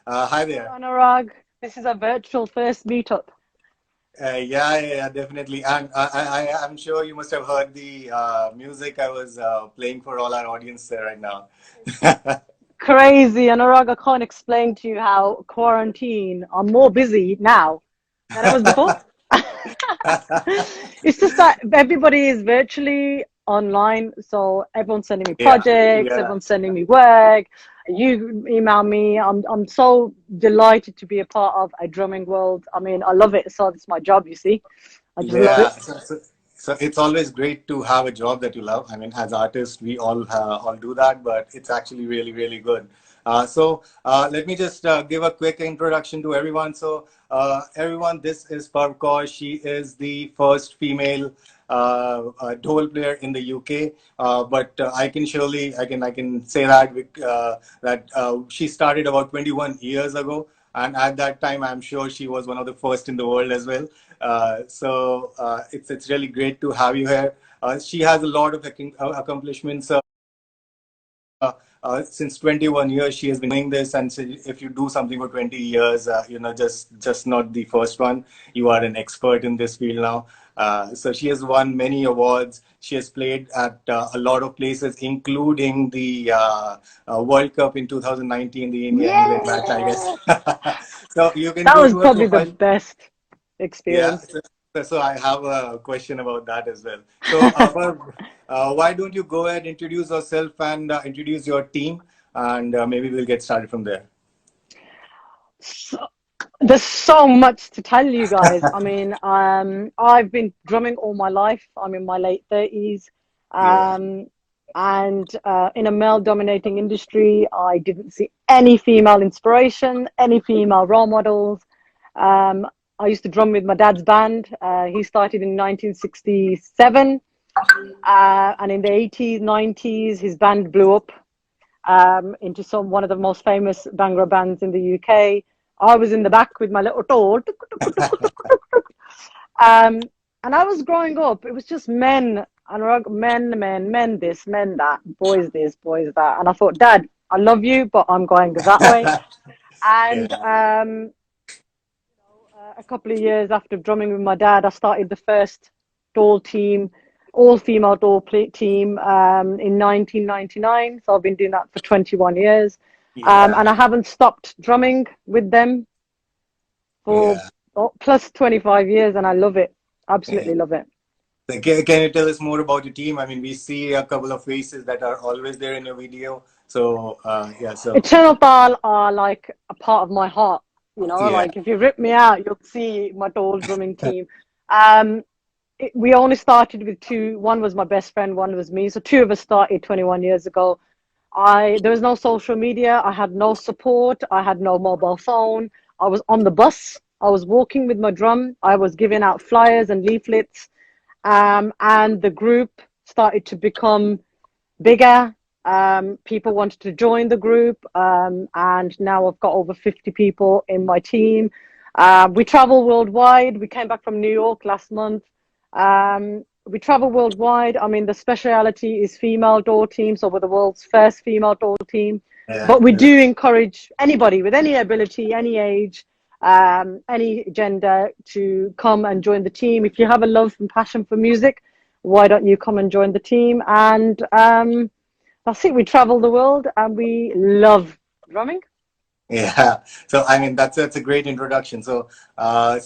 Hi there. Anurag, this is a virtual first meetup. Yeah, definitely. And I'm sure you must have heard the music I was playing for all our audience right now. Crazy, Anurag. I can't explain to you how quarantine, I'm more busy now than I was before. It's just that everybody is virtually online, so everyone's sending me Yeah, projects, yeah, everyone's sending me work. You email me. I'm so delighted to be a part of a drumming world. I mean, I love it. So it's my job, you see. I just love yeah. it. So it's always great to have a job that you love. I mean, as artists, we all do that, but it's actually really, really good. Let me just give a quick introduction to everyone. Everyone, this is Parv Kaur. She is the first female Dole player in the UK. But I can say that she started about 21 years ago, and at that time, I'm sure she was one of the first in the world as well. It's really great to have you here. She has a lot of accomplishments. Since 21 years, she has been doing this. And so if you do something for 20 years, just not the first one, you are an expert in this field now. So she has won many awards. She has played at a lot of places, including the World Cup in 2019, the India-England match, I Yeah, guess. So you can that go was to her probably the profile. best Yeah, experience. so I have a question about that as well. Parv, why don't you go ahead, introduce yourself and introduce your team, and maybe we'll get started from there. So, there's so much to tell you guys. I mean, I've been drumming all my life. I'm in my late 30s. Yeah, Um, and in a male dominating industry, I didn't see any female inspiration, any female role models. Um, I used to drum with my dad's band. He started in 1967. And in the 80s, 90s, his band blew up into one of the most famous Bhangra bands in the UK. I was in the back with my little toe. Um, and I was growing up, it was just men and men this, men that, boys this, boys that. And I thought, Dad, I love you, but I'm going that way. And yeah, a couple of years after drumming with my dad, I started the first Dole team, all female Dole team in 1999. So I've been doing that for 21 years. And yeah, I haven't stopped drumming with them for yeah, plus 25 years, and I love it. yeah. Absolutely love it. So can you tell us more about your team? I mean, we see a couple of faces that are always there in your video. Eternal Tal are like a part of my heart. Yeah, Like if you rip me out, you'll see my Dole drumming team. Um, we only started with two. One was my best friend, one was me. So two of us started 21 years ago. There was no social media. I had no support. I had no mobile phone. I was on the bus. I was walking with my drum. I was giving out flyers and leaflets. And the group started to become bigger. People wanted to join the group. And now I've got over 50 people in my team. We travel worldwide. We came back from New York last month. We travel worldwide. I mean, the speciality is female door team, so we're the world's first female door team. yeah, But we do encourage anybody with any ability, any age, any gender to come and join the team. If you have a love and passion for music, why don't you come and join the team? And that's it. We travel the world and we love drumming. yeah. So I mean, that's a great introduction. I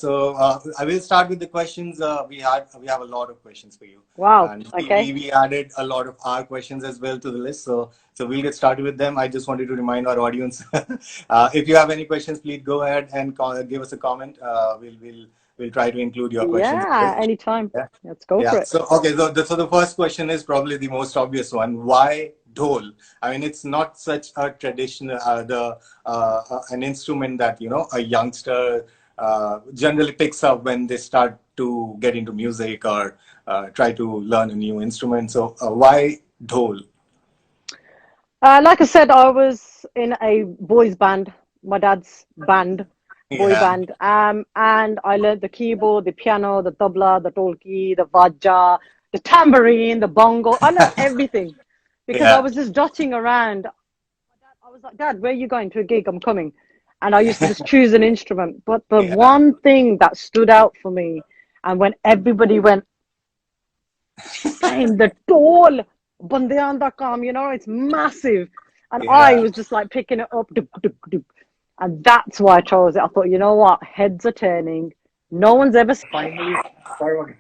will start with the questions. We have a lot of questions for you, Wow. and we, Okay. we we added a lot of our questions as well to the list. So we'll get started with them. I just wanted to remind our audience, if you have any questions, please go ahead and give us a comment. We'll try to include your questions as Yeah. well. Anytime. Yeah. Let's go for Yeah. it. So the first question is probably the most obvious one. Why Dole? I mean, it's not such a traditional an instrument that a youngster generally picks up when they start to get into music or try to learn a new instrument. So why Dole? Like I said, I was in a boys band, my dad's band, boy Yeah. band, and I learned the keyboard, the piano, the tabla, the tolki, the vajja, the tambourine, the bongo. I learned everything because I Yeah. was just dotting around. I was like, Dad, where are you going to a gig? I'm coming. and I used to just choose an instrument. But the one thing that stood out for me, and when everybody went, playing the Dole, Bandeyan da Kam, you know, it's massive. And I was just like picking it up, doop, doop, doop. And that's why I chose it. I thought, you know what, heads are turning. No one's ever. Finally, sorry.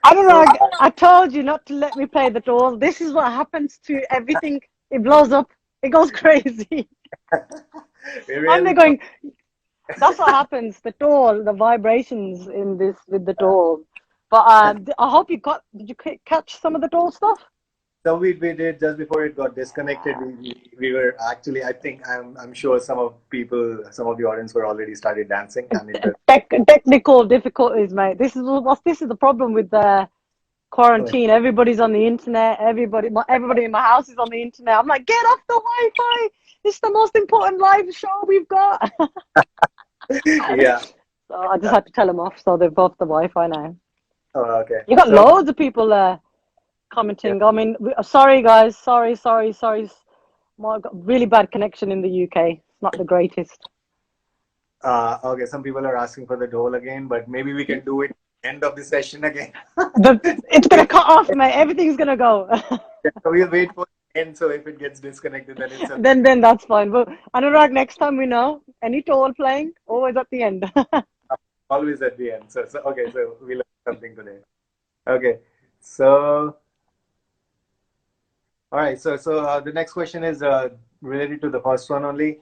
I don't know. I told you not to let me play the Dole. This is what happens to everything. It blows up. It goes crazy. And they're going. That's what happens. The Dole, the vibrations in this with the Dole. But I hope you got. Did you catch some of the Dole stuff? So we did just before it got disconnected. We were actually, I think I'm sure some of the audience were already started dancing. I mean, technical difficulties, mate. This is the problem with the quarantine. Everybody's on the internet. Everybody in my house is on the internet. I'm like, get off the Wi-Fi. This is the most important live show we've got. Yeah. So I just had to tell them off. So they're both the Wi-Fi now. Oh, okay. You got loads of people commenting. Yeah. I mean, sorry guys. Sorry. I've got really bad connection in the UK. It's not the greatest. Okay, some people are asking for the Dole again, but maybe we can do it end of the session again. It's gonna cut off, mate. Everything's gonna go. We'll wait for the end. So if it gets disconnected, then it's then that's fine. But Anurag, next time we know any Dole playing, always at the end. Always at the end. So okay, so we learned something today. Okay, so all right. So the next question is related to the first one only.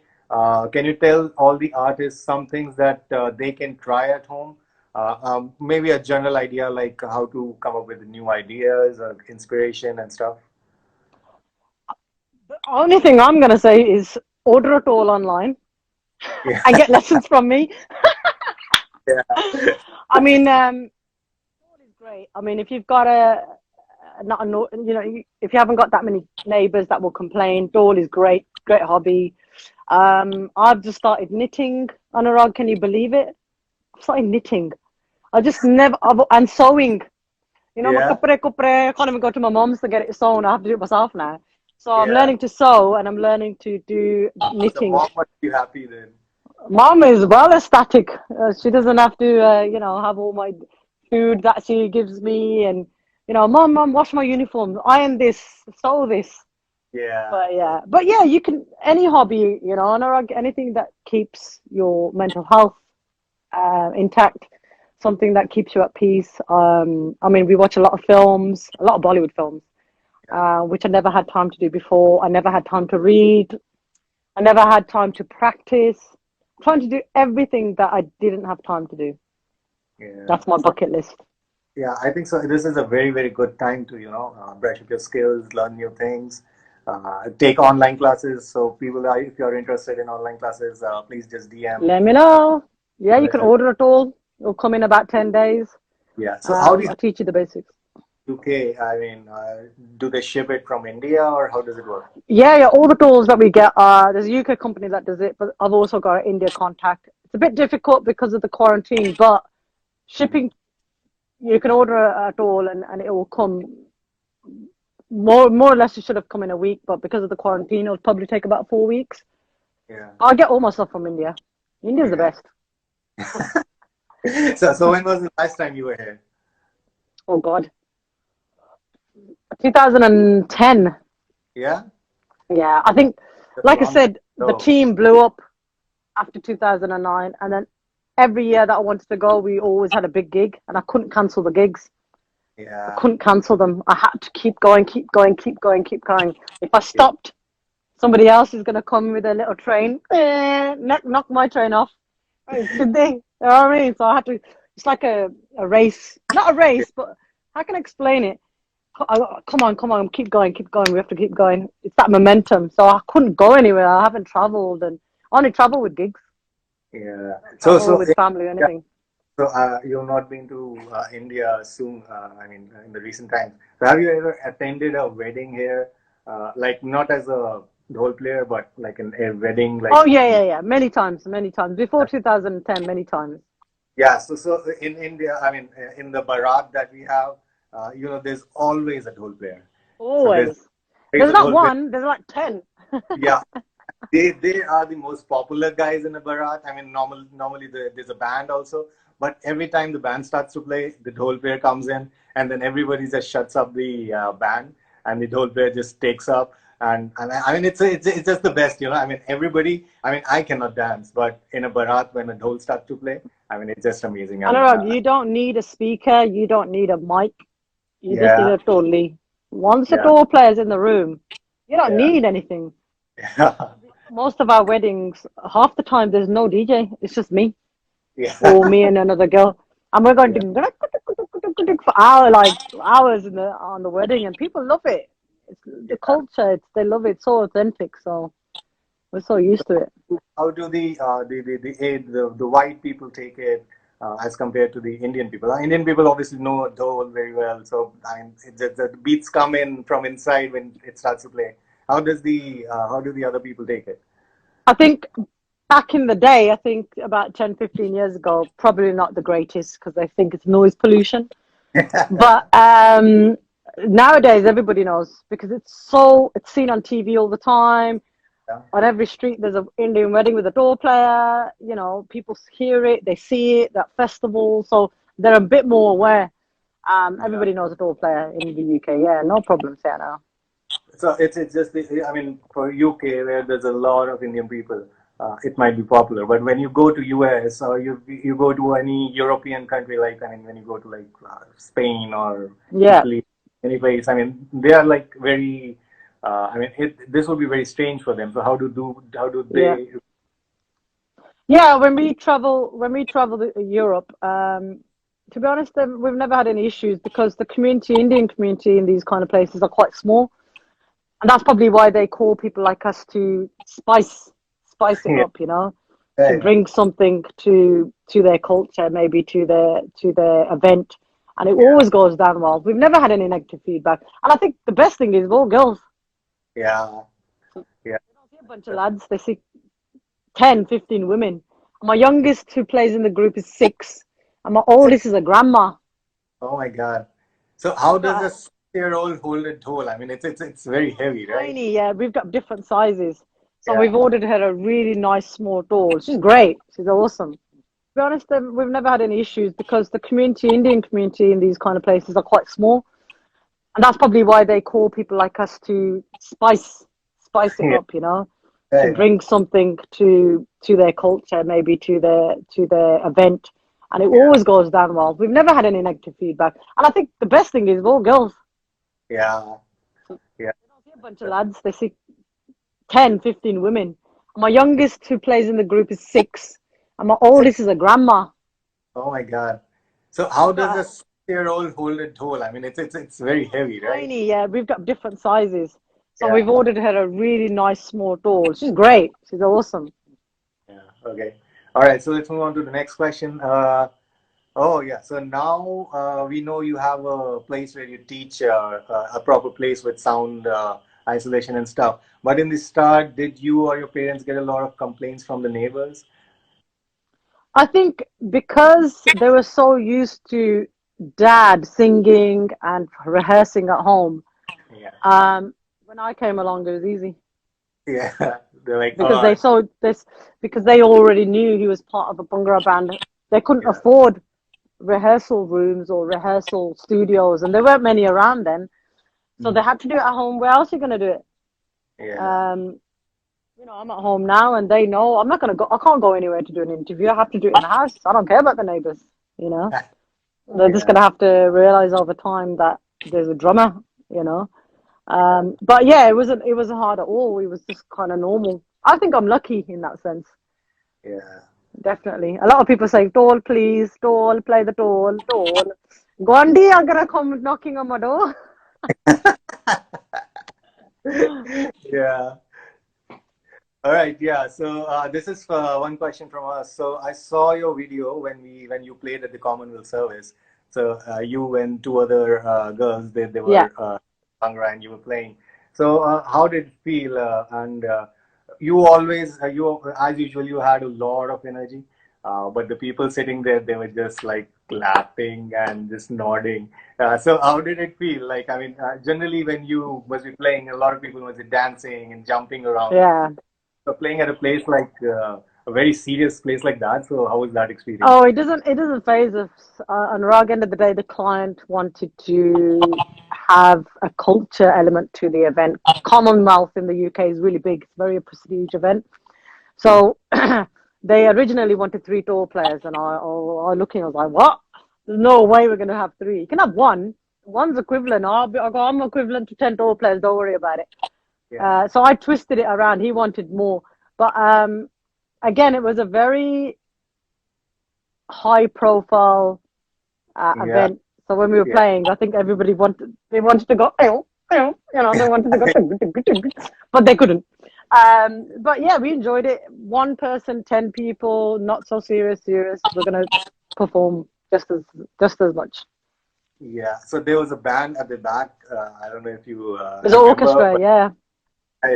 Can you tell all the artists some things that they can try at home? Maybe a general idea like how to come up with new ideas or inspiration and stuff. The only thing I'm going to say is order a Dole online and get lessons from me. Yeah. I mean, Dole is great. I mean, if you've got if you haven't got that many neighbours that will complain, Dole is great hobby. I've just started knitting. Anurag, can you believe it? I've started knitting. And sewing. You know, I can't even go to my mom's to get it sewn. I have to do it myself now. So I'm learning to sew and I'm learning to do knitting. So mom must be happy then. Mom is well ecstatic. She doesn't have to, have all my food that she gives me and, mom, wash my uniform, iron this, sew this. Yeah. But you can, any hobby, Anurag, anything that keeps your mental health intact, something that keeps you at peace. I mean, we watch a lot of films, a lot of Bollywood films, which I never had time to do before. I never had time to read. I never had time to practice. I'm trying to do everything that I didn't have time to do. Yeah. That's my bucket list. Yeah, I think so. This is a very, very good time to, brush up your skills, learn new things, take online classes. So people, if you're interested in online classes, please just DM. Let me know. Yeah, you can order it all. It'll come in about 10 days. Yeah. So how do you I'll teach you the basics? UK, I mean, do they ship it from India or how does it work? Yeah. All the tools that we get there's a UK company that does it, but I've also got an India contact. It's a bit difficult because of the quarantine, but shipping, you can order a tool and it will come more or less. It should have come in a week, but because of the quarantine, it'll probably take about 4 weeks. Yeah. I'll get all my stuff from India. India's the best. So when was the last time you were here? Oh God. 2010. Yeah? Yeah, I think, like I said, the team blew up after 2009. And then every year that I wanted to go, we always had a big gig. And I couldn't cancel the gigs. Yeah. I couldn't cancel them. I had to keep going. If I stopped, somebody else is going to come with a little train, knock my train off. Did they? You know what I mean? So I had to, it's like a race. Not a race, but how can I explain it? Come on, keep going. We have to keep going. It's that momentum. So I couldn't go anywhere. I haven't traveled and I only travel with gigs. Yeah. So with family or anything. So you've not been to India soon, in the recent times. So have you ever attended a wedding here? Like not as a Dole player, but like a wedding? Like, oh, yeah. Many times. Before 2010, many times. Yeah. So in India, in the Bharat that we have, there's always a Dole player. Always. So there's not one, there's like 10. Yeah. They are the most popular guys in a Bharat. I mean, normally there's a band also, but every time the band starts to play, the Dole player comes in, and then everybody just shuts up the band, and the Dole player just takes up. And I mean, it's just the best, you know. I mean, everybody. I mean, I cannot dance, but in a Bharat when a Dole starts to play, I mean, it's just amazing. And Anurag, you don't need a speaker, you don't need a mic, you just need yeah, a Tolli. Once the yeah, door player's in the room, you don't yeah, need anything. yeah, Most of our weddings, half the time there's no DJ. It's just me or yeah, me and another girl, and we're going yeah. to for hours in the on the wedding, and people love it. It's the culture. They love it. It's so authentic. So we're so used to it. How do the white people take it as compared to the Indian people? Indian people obviously know Dole very well, so I mean, the beats come in from inside when it starts to play. How do the other people take it? I think back in the day, I think about 10, 15 years ago, probably not the greatest because I think it's noise pollution. But nowadays, everybody knows because it's seen on TV all the time. Yeah, On every street, there's an Indian wedding with a door player. You know, people hear it, they see it, that festival. So they're a bit more aware. yeah. Everybody knows a door player in the UK. Yeah, no problems here now. So it's just I mean, for UK where there's a lot of Indian people, it might be popular. But when you go to US or you go to any European country, like I mean, when you go to like Spain or Yeah. Italy, any place, I mean, they are like very. I mean, this would be very strange for them. So how do Yeah. they? Yeah, when we travel to Europe, to be honest, we've never had any issues because the Indian community in these kind of places are quite small, and that's probably why they call people like us to spice it Yeah, up, you know, to right. bring something to their culture, maybe to their event, and it Yeah, always goes down well. We've never had any negative feedback, and I think the best thing is we're all girls. yeah, yeah. They don't see a bunch of lads; they see 10, 15 women. My youngest who plays in the group is 6, and my So, oldest is a grandma. oh my God. So how does So a 6 year old hold a toll? I mean, it's very heavy, right? tiny, yeah. We've got different sizes. So Yeah. we've ordered her a really nice small doll. She's great. She's awesome. To be honest, we've never had any issues because the Indian community in these kind of places are quite small, and that's probably why they call people like us to spice it Yeah. up, you know, to Right. bring something to their culture, maybe to their event, and it Yeah. always goes down well. We've never had any negative feedback, and I think the best thing is we're all girls. Yeah. So Yeah. they don't see a bunch of lads; they see 10, 15 women. My youngest who plays in the group is 6, and my Six. oldest is a grandma. Oh my God. So how does So a 6 year old hold a toll? I mean, it's very heavy, right? tiny, yeah. We've got different sizes. So Yeah. we've ordered her a really nice small doll. She's great. She's awesome. Yeah. Okay. All right. So let's move on to the next question. Oh yeah. So now we know you have a place where you teach a proper place with sound isolation and stuff. But in the start, did you or your parents get a lot of complaints from the neighbors? I think because they were so used to dad singing and rehearsing at home, Yeah. when I came along, it was easy Yeah. They're like, because they saw this because they already knew he was part of a Bhangra band. They couldn't yeah. afford rehearsal rooms or rehearsal studios, and there weren't many around then. So they Mhm. had to do it at home. Where else are you going to do it? Yeah. Um, I'm at home now, and they know I'm not going to go. I can't go anywhere to do an interview. I have to do it in the house. I don't care about the neighbors. You know, they're just Yeah. going to have to realize over time that there's a drummer. You know, but yeah, it wasn't hard at all. It was just kind of normal. I think I'm lucky in that sense. Yeah. Definitely. A lot of people say, Dole, please, Dole, play the Dole, Dole. Gandhi, I'm gonna come knocking on my door. Yeah. All right. Yeah. So this is one question from us. So I saw your video when you played at the Commonwealth service. So you and two other girls, they Yeah. were Bhangra and you were playing. So how did it feel? And you always you as usual you had a lot of energy. But the people sitting there, they were just like clapping and just nodding. So how did it feel? Like, I mean, generally when you must be playing, a lot of people must be dancing and jumping around. Yeah. playing at a place like a very serious place like that. So how was that experience? Oh, it doesn't phase us. On the wrong end of the day, the client wanted to have a culture element to the event. Commonwealth in the UK is really big. It's a very prestige event. So they originally wanted three tour players, and I looking, I was like, what? There's no way we're going to have three. You can have one. One's equivalent. I'm equivalent to 10 tour players. Don't worry about it. Yeah. So I twisted it around. He wanted more. But again, it was a very high profile Yeah. event. So when we were Yeah. playing, I think they wanted to go, they wanted to go, but they couldn't. But yeah, we enjoyed it. One person, 10 people, not so serious. We're gonna perform just as much. Yeah. So there was a band at the back. I don't know if you There's an remember, orchestra, but yeah.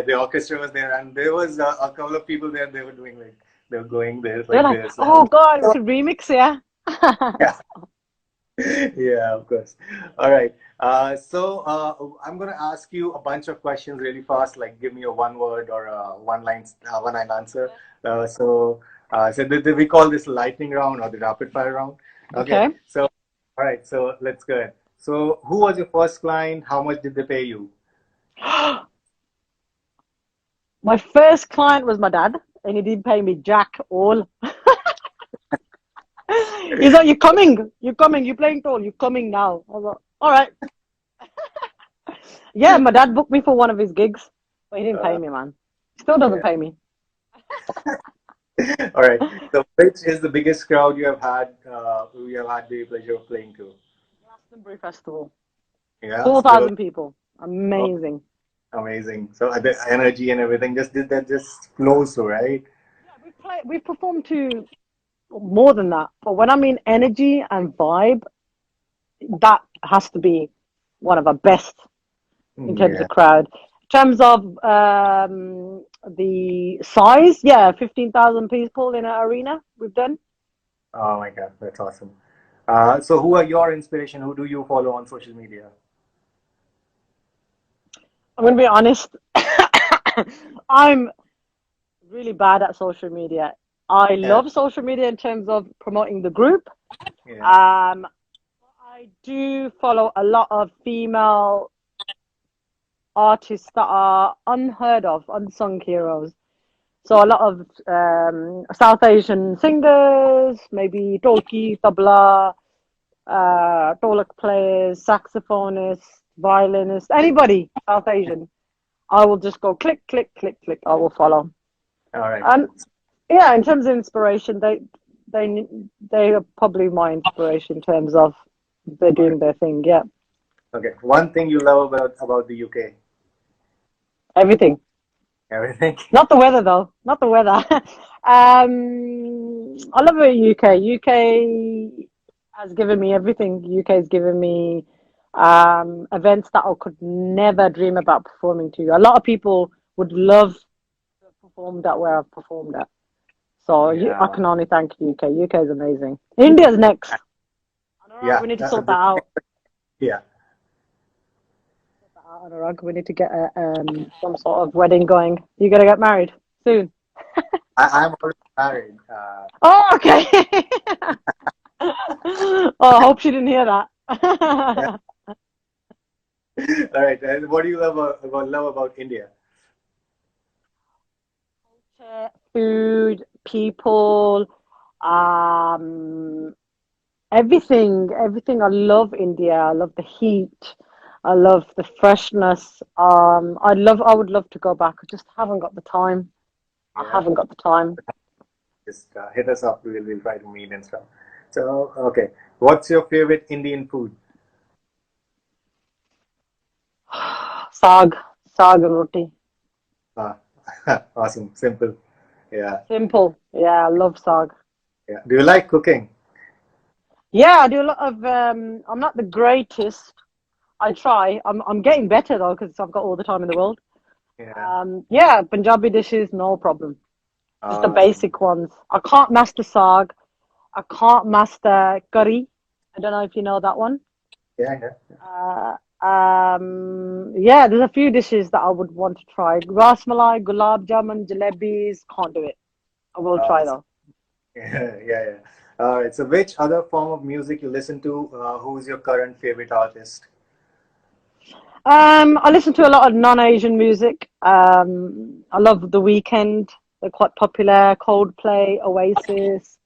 the orchestra was there, and there was a couple of people there. They were doing like they were going this They're like like, this. oh God, we So, could remix, yeah. yeah. Yeah, of course. All right. I'm gonna ask you a bunch of questions really fast. Like, give me a one word or a one line answer. We call this lightning round or the rapid fire round. Okay. Okay. So, all right. So let's go ahead. So, who was your first client? How much did they pay you? My first client was my dad, and he didn't pay me jack all. He's like, you're coming, you're playing tall, you're coming now. I was like, all right. Yeah, my dad booked me for one of his gigs, but he didn't pay Uh, me, man. Still doesn't yeah. pay me. All right. So, which is the biggest crowd you have had the pleasure of playing to? Glastonbury Festival, Yeah, still 4,000 people. Amazing. amazing. So the energy and everything just flows through, right? Yeah, we've performed to more than that. But when I mean energy and vibe, that has to be one of our best in terms Yeah. of crowd. In terms of the size, yeah, 15,000 people in an arena we've done. Oh my God, that's awesome. So who are your inspiration? Who do you follow on social media? I'm going to be honest. I'm really bad at social media. I Yeah. love social media in terms of promoting the group. Yeah. I do follow a lot of female artists that are unheard of, unsung heroes. So a lot of South Asian singers, maybe dolki, tabla, dolak players, saxophonists, violinists, anybody South Asian. I will just go click, click, click, click. I will follow. All right. And yeah, in terms of inspiration, they they are probably my inspiration in terms of they're All right. doing their thing. Yeah, Okay. One thing you love about the UK? everything. Everything. Not the weather though. Not the weather. I love the UK. UK has given me everything. UK has given me events that I could never dream about performing to. A lot of people would love to have performed at where I've performed at. So I Yeah. can only thank UK. UK is amazing. India's next. Anurag, Yeah. we need to sort that out. Yeah. Anurag, we need to get some sort of wedding going. You gonna get married soon? I'm already married. Oh, okay. Oh, I hope she didn't hear that. All right. And what do you love about India? Food, people, um, everything. I love India. I love the heat. I love the freshness. I would love to go back. I just haven't got the time. I Yeah. haven't got the time. Just hit us up. We'll try to meet and stuff. So, okay. What's your favorite Indian food? Saag, saag and roti. Ah, awesome. Simple. Yeah. Simple. Yeah, I love saag. Yeah. Do you like cooking? Yeah, I do a lot of. I'm not the greatest. I try. I'm getting better though because I've got all the time in the world. Yeah. Yeah, Punjabi dishes, no problem. Just the Awesome. basic ones. I can't master saag. I can't master curry. I don't know if you know that one. Yeah. Yeah. Yeah, there's a few dishes that I would want to try. Ras malai, gulab jamun, jalebis. Can't do it. I will try Awesome. though. Yeah, yeah, yeah. All right. So, which other form of music you listen to? Who is your current favorite artist? I listen to a lot of non-Asian music. I love The Weeknd. They're quite popular. Coldplay, Oasis.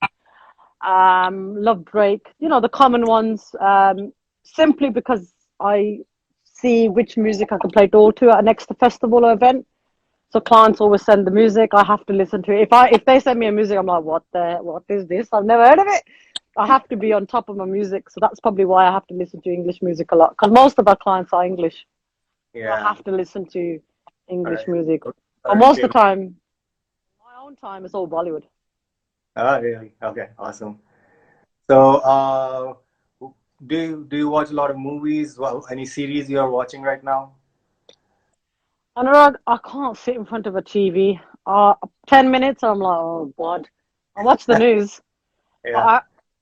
Love Drake. You know, the common ones. Simply because I see which music I can play door to at a next festival or event. So clients always send the music. I have to listen to it. If they send me a music, I'm like, what is this? I've never heard of it. I have to be on top of my music. So that's probably why I have to listen to English music a lot. Because most of our clients are English. So I Yeah. have to listen to All English right. music. But Current most of favorite. the time, my own time is all Bollywood. Oh, really? Okay. Awesome. So, do you watch a lot of movies? Well, any series you are watching right now? And I can't sit in front of a TV. 10 minutes, I'm like, oh God. I watch the news. But Yeah.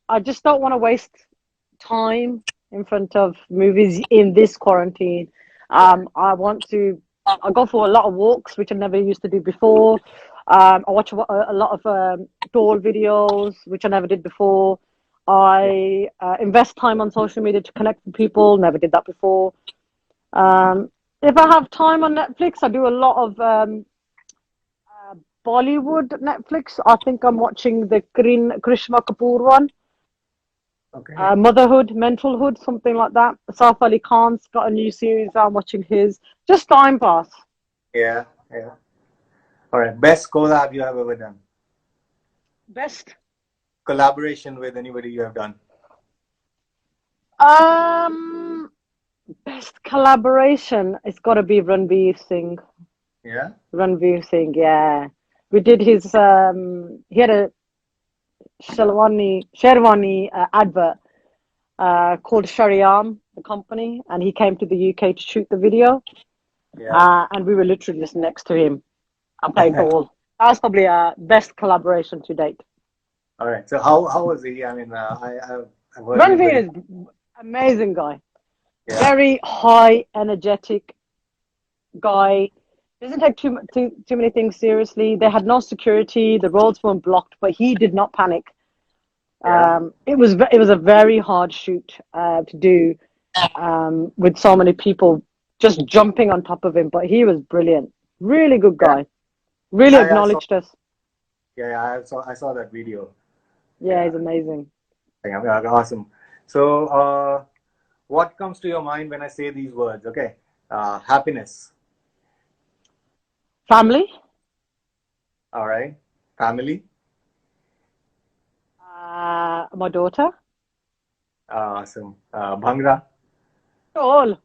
I just don't want to waste time in front of movies in this quarantine. I go for a lot of walks, which I never used to do before. I watch a lot of Dole videos, which I never did before. Yeah. I invest time on social media to connect with people, never did that before. If I have time on Netflix, I do a lot of Bollywood Netflix. I think I'm watching the Krishna Kapoor one. Okay. Motherhood, Mentalhood, something like that. Saif Ali Khan's got a new series. I'm watching his. Just time pass. Yeah. Yeah. All right. Best collab you have ever done? Best. Collaboration with anybody you have done? Um, Best collaboration. It's got to be Ranveer Singh. Yeah. Ranveer Singh, yeah. We did his. He had a Sherwani advert called Shariam, the company, and he came to the UK to shoot the video. Yeah. And we were literally just next to him. I played Dole. That was probably our best collaboration to date. All right. So how was he? I mean, I've heard he's Ranveer very. is amazing guy. Yeah. Very high, energetic guy. Doesn't take too many things seriously. They had no security. The roads weren't blocked, but he did not panic. Yeah. It was a very hard shoot to do with so many people just jumping on top of him. But he was brilliant. Really good Yeah. guy. Really I saw. acknowledged us. Yeah. Yeah, I saw that video. Yeah, Yeah. he's amazing. Yeah. Yeah, awesome. So, what comes to your mind when I say these words? Okay. Happiness. Family. All right. Family. My daughter. Awesome. Bhangra. All.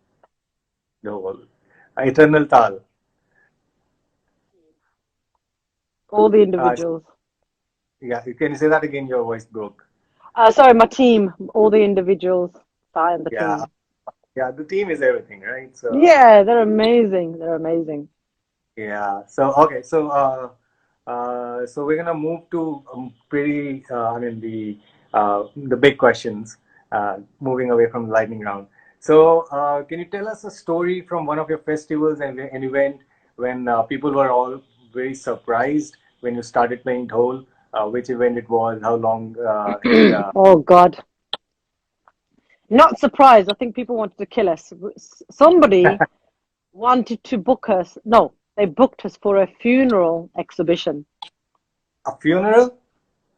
Dole. Eternal Tal. All the Uh, individuals. yeah. Can you say that again? Your voice broke. Sorry, my team. All the individuals. I and the Yeah. team. Yeah. The team is everything, right? So. Yeah, they're amazing. They're amazing. Yeah. So okay. So we're gonna move to pretty. I mean the big questions. Moving away from the lightning round. So can you tell us a story from one of your festivals and an event when people were all very surprised when you started playing dhol? Which event it was? How long it? Oh God. Not surprised. I think people wanted to kill us. Somebody wanted to book us. No, they booked us for a funeral exhibition. A funeral?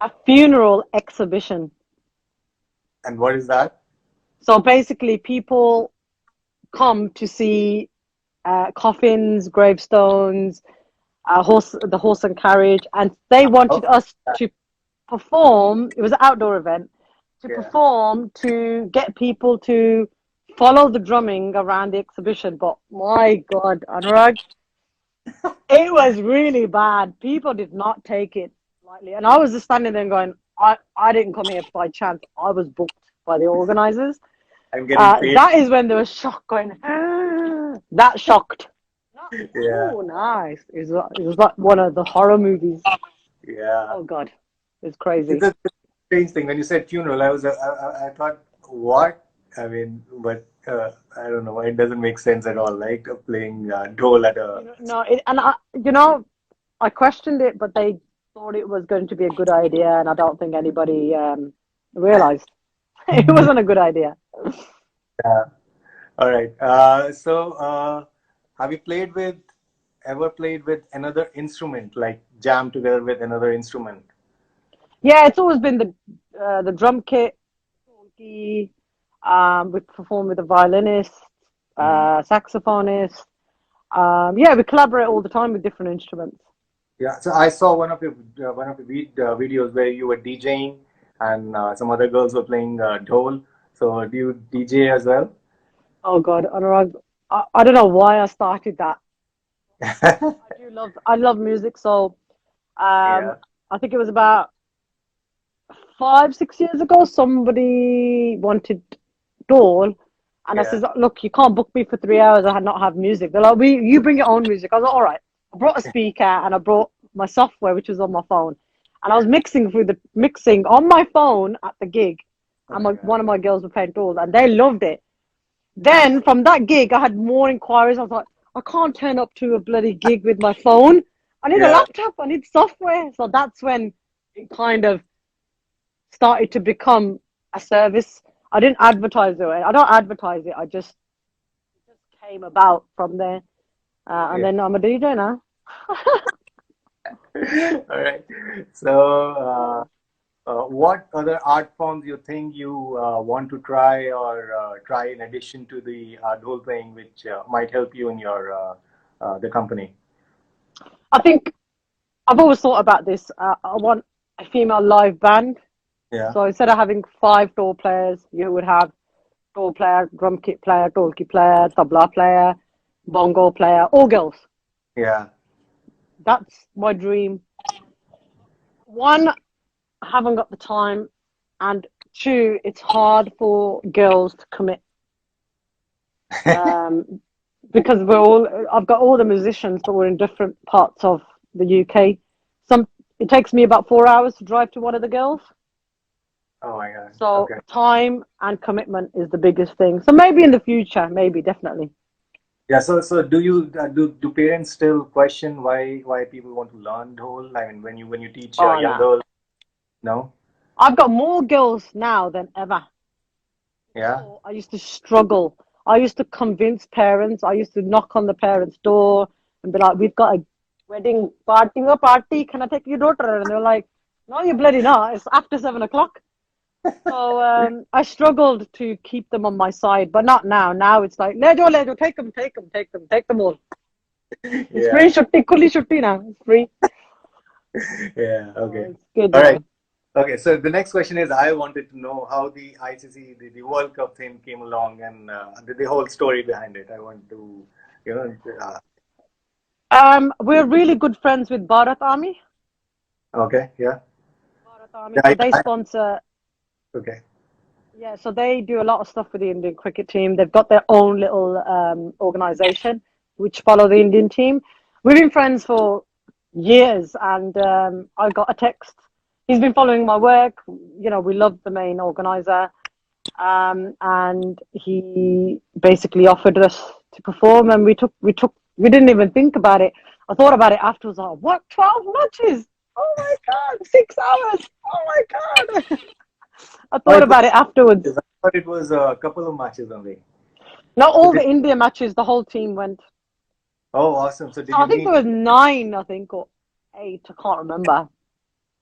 A funeral exhibition. And what is that? So basically, people come to see coffins, gravestones, the horse and carriage, and they wanted Oh, us to perform. It was an outdoor event to yeah. perform to get people to follow the drumming around the exhibition. But my God, Anurag, it was really bad. People did not take it lightly, and I was just standing there going, I didn't come here by chance. I was booked by the organizers. I'm getting paid. That is when there was shock going. That shocked. Yeah. Oh, nice. It was like one of the horror movies. Yeah. Oh God, it's It's crazy. a strange thing. When you said funeral, I thought, what? I mean, but I don't know. It doesn't make sense at all. Like playing Dole at a. No, I questioned it, but they thought it was going to be a good idea, and I don't think anybody realized it wasn't a good idea. Yeah. All right. Have you ever played with another instrument, like jam together with another instrument? Yeah, it's always been the drum kit. We perform with a violinist, Hmm. saxophonist. Yeah, we collaborate all the time with different instruments. Yeah. So I saw one of the videos where you were DJing and some other girls were playing Dole. So do you DJ as well? Oh God, Anurag, I don't know why I started that. I love music, so um, Yeah. I think it was about 5, 6 years ago. Somebody wanted Dole, and I Yeah. says, "Look, you can't book me for 3 hours. I had not have music." They're like, you bring your own music." I was like, "All right." I brought a speaker and I brought my software, which was on my phone, and I was mixing on my phone at the gig, Oh and my God. one of my girls were playing Dole, and they loved it. Then from that gig, I had more inquiries. I was like, I can't turn up to a bloody gig with my phone. I need a Yeah. laptop. I need software. So that's when it kind of started to become a service. I didn't advertise it. I don't advertise it. It just came about from there. And Yeah. then I'm a DJ now. All right. So, what other art forms you think you want to try or try in addition to the Dole playing, which might help you in your the company? I think I've always thought about this. I want a female live band. Yeah. So instead of having five door players, you would have door player, drum kit player, dolki player, tabla player, bongo player, all girls. Yeah. That's my dream. One, I haven't got the time, and two, it's hard for girls to commit. Um, because I've got all the musicians, but we're in different parts of the UK. It takes me about 4 hours to drive to one of the girls. Oh my God. So Okay. time and commitment is the biggest thing. So maybe in the future, maybe definitely. Yeah. So do you do parents still question why people want to learn Dole? I mean, when you teach Oh young no, girls, no? I've got more girls now than ever. Yeah. Before, I used to struggle. I used to convince parents. I used to knock on the parents' door and be like, "We've got a wedding party. Can I take your daughter?" And they're like, "No, you bloody not. It's after 7 o'clock." So I struggled to keep them on my side, but not now. Now it's like, lejo, take them all. It's Yeah. free, shutti, kulli shutti now. It's free. Yeah. Okay. It's good All right. now. Okay, so the next question is I wanted to know how the ICC, the World Cup thing came along and the whole story behind it. I want to, you know, We're really good friends with Bharat Army. okay, yeah. Bharat Army. Yeah, So they sponsor. okay. Yeah, so they do a lot of stuff with the Indian cricket team. They've got their own little organization which follow the Indian team. We've been friends for years, and I got a text. He's been following my work. We love the main organizer, and he basically offered us to perform, and we didn't even think about it. I thought about it afterwards. Like, what? 12 matches? Oh my God! 6 hours! Oh my God! I Oh, thought about it afterwards. I thought it was a couple of matches only. Not So all did, the India matches, the whole team went. oh, awesome. So did So you I think there meet? was nine, I think, or eight. I can't remember.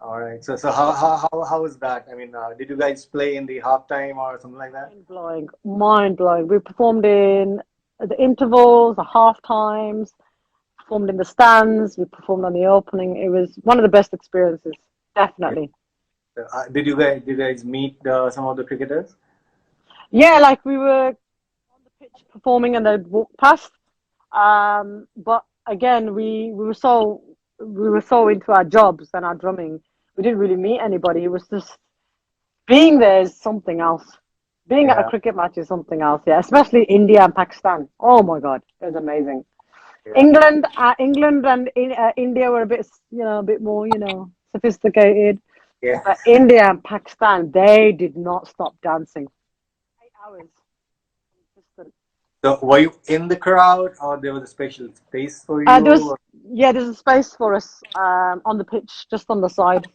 All right. So how was that? I mean, did you guys play in the halftime or something like that? Mind blowing, mind blowing. We performed in the intervals, the half times, performed in the stands, we performed on the opening. It was one of the best experiences, definitely. Did you guys meet some of the cricketers? Yeah, like we were on the pitch performing and they'd walk past. But again, we were so into our jobs and our drumming, we didn't really meet anybody. It was just being there is something else. Being at a Yeah. cricket match is something else. Yeah, especially India and Pakistan. Oh my God, it was amazing. Yeah. England and India were a bit more, sophisticated. Yeah. But India and Pakistan, they did not stop dancing. 8 hours. So were you in the crowd, or there was a special space for There's you? yeah, there's a space for us on the pitch, just on the side.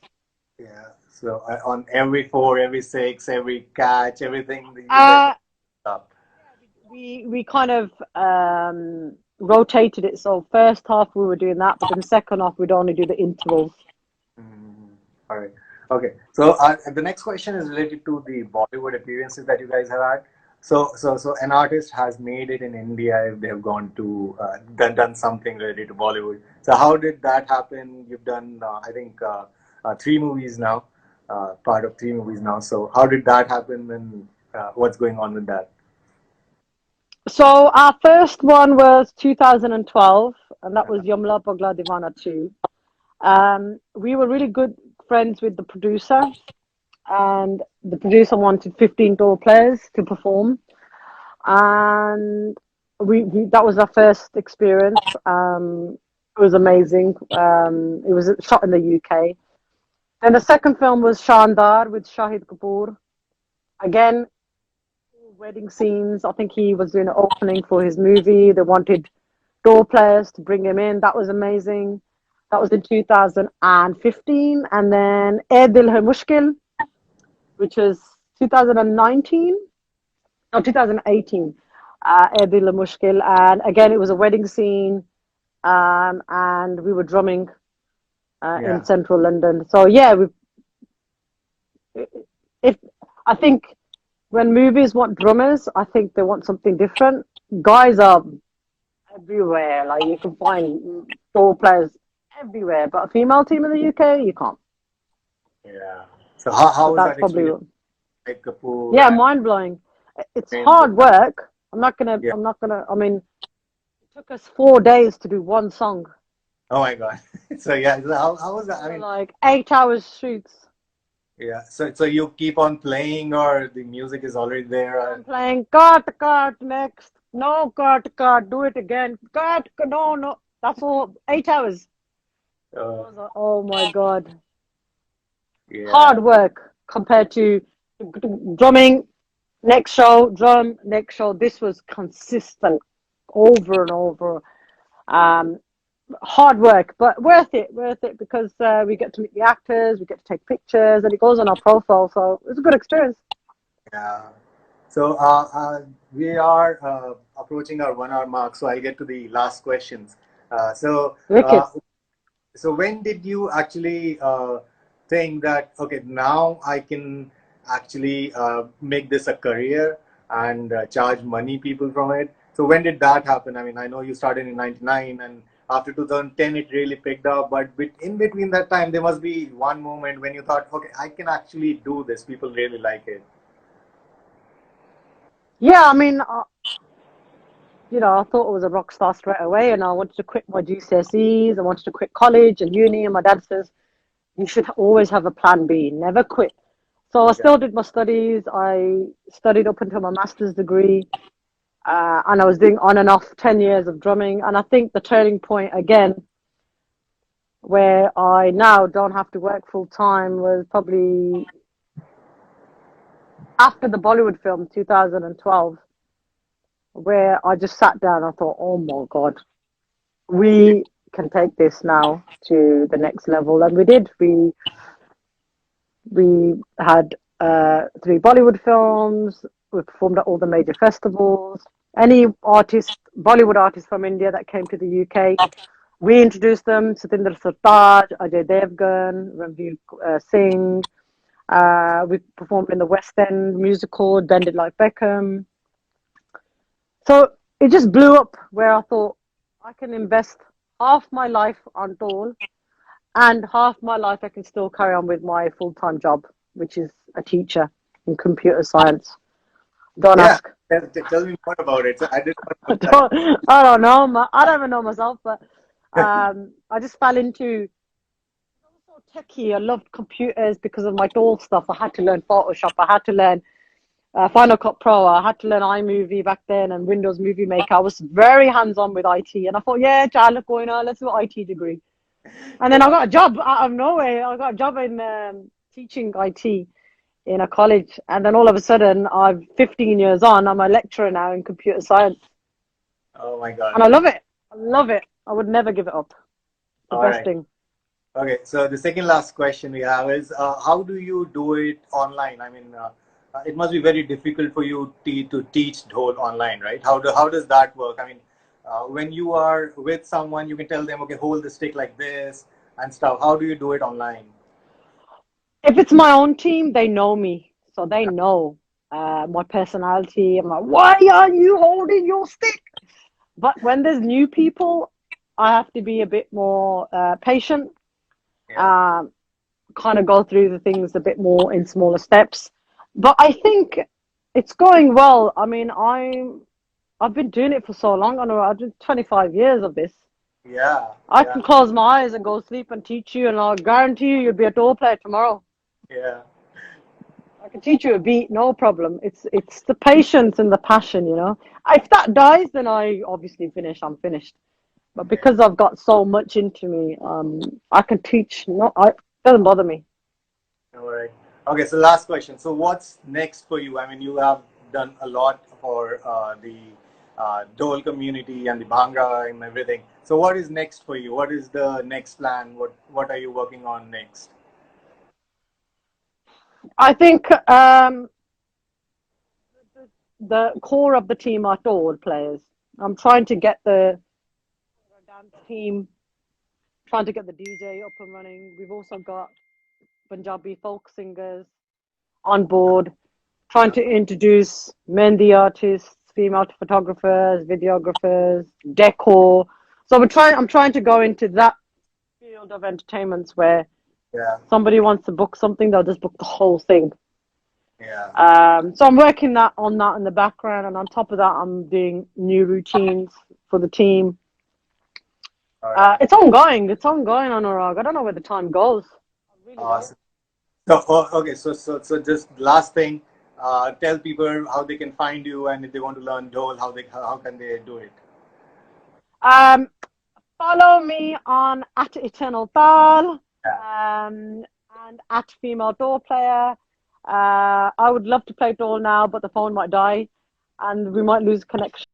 Yeah. So on every four, every six, every catch, everything that you guys Uh, up. we kind of rotated it. So first half we were doing that, but then second half we'd only do the intervals. Mm, all right. Okay. So the next question is related to the Bollywood appearances that you guys have had. So an artist has made it in India if they have gone to done something related to Bollywood. So how did that happen? You've done, I think, three movies now, part of three movies now. So how did that happen, and what's going on with that? So our first one was 2012, and that was Yamla Pagla Divana 2. We were really good friends with the producer, and the producer wanted 15 Dole players to perform, and we that was our first experience. It was amazing. It was shot in the UK. Then the second film was Shandar with Shahid Kapoor. Again, wedding scenes. I think he was doing an opening for his movie. They wanted door players to bring him in. That was amazing. That was in 2015. And then Air Dil Hai Mushkil, which was 2019, no, 2018. Air Dil Hai Mushkil. And again, it was a wedding scene. And we were drumming in Yeah. central London. So, yeah, if I think when movies want drummers, I think they want something different. Guys are everywhere. Like you can find door players everywhere, but a female team in the UK, you can't. Yeah. So how So was that's that probably experience? Like Kapoor yeah, and mind blowing. It's James with hard that. work. I'm not gonna. Yeah. I'm not gonna. I mean, it took us 4 days to do one song. Oh my God. So yeah. So how was that? I So mean, like 8 hours shoots. yeah. So you keep on playing, or the music is already there. I'm playing cut next. No cut. Do it again. Cut. No. That's all. 8 hours. I Uh, was like, oh my god, yeah. hard work compared to drumming. Next show, drum. Next show. This was consistent, over and over. Um, Hard work, but worth it. Worth it because we get to meet the actors, we get to take pictures, and it goes on our profile. So it was a good experience. Yeah. So we are approaching our 1 hour mark. So I'll get to the last questions. Uh, so Wicked. uh, so when did you actually think that okay, now I can actually make this a career and charge money people from it? So when did that happen? I mean, I know you started in '99, and after 2010 it really picked up. But in between that time, there must be one moment when you thought, okay, I can actually do this. People really like it. Yeah, I mean, I thought I was a rock star straight away, and I wanted to quit my GCSEs. I wanted to quit college and uni, and my dad says you should always have a plan B, never quit. So I Yeah. still did my studies. I studied up until my master's degree, and I was doing on and off 10 years of drumming. And I think the turning point again, where I now don't have to work full time, was probably after the Bollywood film 2012, where I just sat down. I thought, oh my God, we can take this now to the next level. And we did. We had three Bollywood films. We performed at all the major festivals. Any artist, Bollywood artist from India that came to the UK, we introduced them. Satinder Sartaaj, Ajay Devgan, Ranveer Singh. We performed in the West End musical, Bended Like Beckham. So it just blew up where I thought I can invest half my life on Dole and half my life I can still carry on with my full-time job, which is a teacher in computer science. Don't Yeah. ask. Tell me more about it. So I didn't I know that. don't know. I don't even know myself, but I just fell into so techie. I loved computers because of my doll stuff. I had to learn Photoshop. I had to learn Final Cut Pro. I had to learn iMovie back then and Windows Movie Maker. I was very hands-on with IT, and I thought, yeah, child, look going on. Let's do an IT degree. And then I Yeah. got a job out of nowhere. I got a job in teaching IT in a college, and then all of a sudden, I'm 15 years on. I'm a lecturer now in computer science. Oh my God. And I love it. I love it. I would never give it up. The All best right. thing. Okay, so the second last question we have is how do you do it online? I mean, it must be very difficult for you to teach Dhol online, right? How does that work? I mean, when you are with someone, you can tell them, okay, hold the stick like this and stuff. How do you do it online? If it's my own team, they know me. So they know my personality. I'm like, why are you holding your stick? But when there's new people, I have to be a bit more patient, Yeah, um, kind of go through the things a bit more in smaller steps. But I think it's going well. I mean, I've been doing it for so long. I know I've done 25 years of this. yeah, I yeah, can close my eyes and go sleep and teach you, and I'll guarantee you you'll be a door player tomorrow. yeah, I can teach you a beat, no problem. It's the patience and the passion, you know. If that dies, then I obviously finish. I'm finished. But yeah. because I've got so much into me, I can teach. No, it doesn't bother me. All right. Okay, so last question. So what's next for you? I mean, you have done a lot for the Dole community and the Bhangra and everything. So what is next for you? What is the next plan? What are you working on next? I think the core of the team are Dole players. I'm trying to get the dance team, trying to get the DJ up and running. We've also got Punjabi folk singers on board, trying Yeah. to introduce Mehndi artists, female photographers, videographers, decor. So I'm trying to go into that field of entertainments where Yeah. somebody wants to book something, they'll just book the whole thing. Yeah. So I'm working that on that in the background, and on top of that, I'm doing new routines for the team. All right. It's ongoing. It's ongoing on Orag. I don't know where the time goes. I really don't. Awesome. So, okay. So just last thing, tell people how they can find you, and if they want to learn Dole, how can they do it? Um, Follow me on at Eternal Tal, Yeah. and at Female Door Player. I would love to play Dole now, but the phone might die and we might lose connection.